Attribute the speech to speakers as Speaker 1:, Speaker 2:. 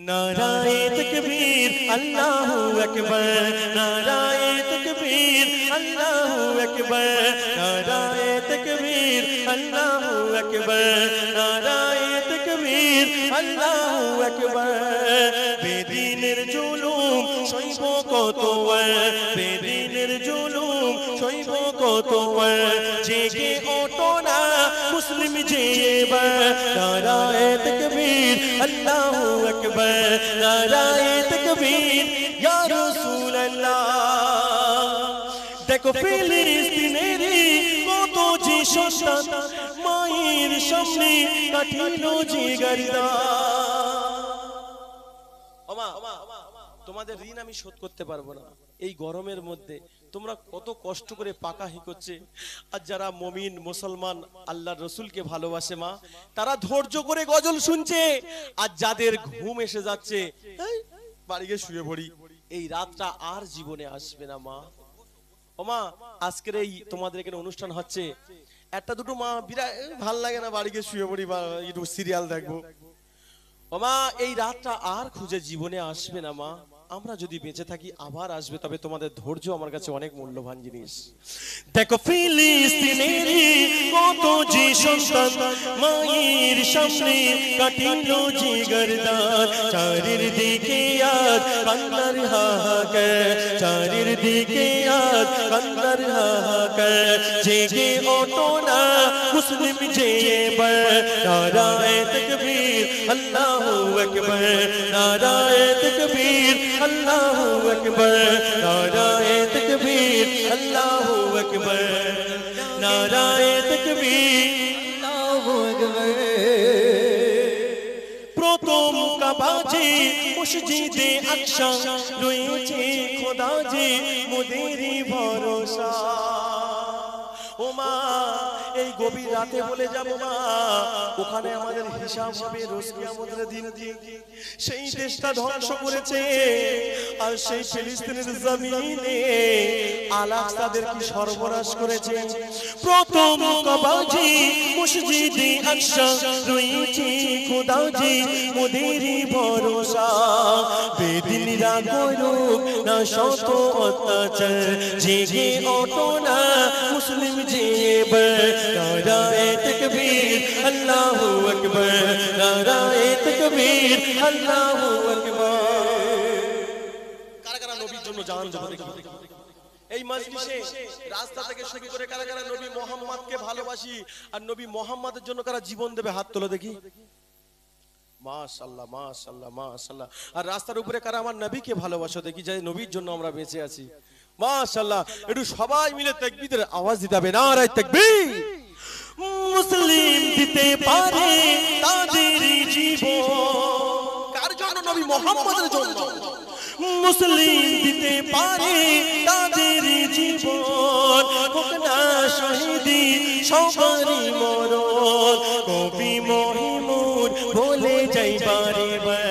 Speaker 1: नाराए तकबीर अल्लाहु अकबर, नाराए तकबीर अल्लाहु अकबर, नाराए तकबीर अल्लाहु अकबर, नाराए तकबीर अल्लाहु अकबर। बेदीনের জুলুম সইব কত বেদীনের জুলুম সইব কত জেগে ওঠো না মুসলিম জেবা। নারায়ে তাকবীর আল্লাহু আকবার, নারায়ে তাকবীর ইয়া রাসূলুল্লাহ। দেখো ফিলিস্তিনের কত যে সন্তান মায়ের সামনে কাটিল জিগরদা। তোমাদের ঋণ আমি শোধ করতে পারবো না। এই গরমের মধ্যে তোমরা কত কষ্ট করে পাকা হি করছে, আর যারা মুমিন মুসলমান আল্লাহর রাসূলকে ভালোবাসে মা, তারা ধৈর্য করে গজল শুনছে। আর যাদের ঘুম এসে যাচ্ছে বাড়ি গিয়ে শুয়ে পড়ি, এই রাতটা আর জীবনে আসবে না মা। ও মা, আজকের এই তোমাদের এখানে অনুষ্ঠান হচ্ছে, একটা দুটো মা বিরাট ভাল লাগে না বাড়ি গিয়ে শুয়ে পড়ি বা একটু সিরিয়াল দেখবো। ও মা, এই রাতটা আর খুঁজে জীবনে আসবে না মা। আমরা যদি বেঁচে থাকি আবার আসবে, তবে তোমাদের ধৈর্য আমার কাছে অনেক মূল্যবান জিনিস। দেখো ফিলিস্তিনের কত যে সন্তান মায়ের সামনে কাটিল জিগরদা। চারিদিকে আজ কান্নার হাহাকার, চারিদিকে আজ কান্নার হাহাকার। জেগে ওঠো না মুসলিম জেবা। নারায়ে তাকবীর আল্লাহু আকবার, নারায়ে তাকবীর अल्लाहु अकबर, नाराए तकबीर अल्लाहु अकबर, नाराए तकबीर अल्लाहु अकबर। প্রথম কাবাজে মসজিদে আকসা রয়েছে খোদা যে মোদেরই ভরসা। ও মা, এই গভীর রাতে বলে যাব মা, ওখানে আমাদের হিসাব হবে রোজ কিয়ামতের দিন। সেই দেশটা ধ্বংস করেছে, আর সেই ফিলিস্তিনের জমিনে আল-আকসাদের কি সর্বনাশ করেছে। প্রথম কাবাজে মসজিদে আকসা রয়েছে খোদা যে মোদেরই ভরসা। বেদিনীরা করুক না শত অত্যাচার, জেগে ওঠো না মুসলিম জেবা। নারায়ে তাকবীর আল্লাহু আকবার, নারায়ে তাকবীর আল্লাহু আকবার। কারা কারা নবীর জন্য জান দেব দেখি এই মজলিসে? রাস্তা থেকে শুরু করে কারা কারা নবী মুহাম্মদকে ভালোবাসি আর নবী মুহাম্মদের জন্য কারা জীবন দেবে? হাত তোলো দেখি। মাশাআল্লাহ মাশাআল্লাহ মাশাআল্লাহ। আর রাস্তার উপরে কারা আমার নবীকে ভালোবাসো দেখি, যে নবীর জন্য আমরা বেঁচে আছি। মাশাআল্লাহ, একটু সবাই মিলে তাকবীরের আওয়াজ দিতে হবে। নারায়ে তাকবীর। মুসলিম দিতে পারে তাদের জীবন, কার জন্য? নবী মুহাম্মদের জন্য। মুসলিম দিতে পারে তাদের জীবন, হোক না শহীদি সবারই মরণ। কবি মহিমুর বলে যাই বারে বারে,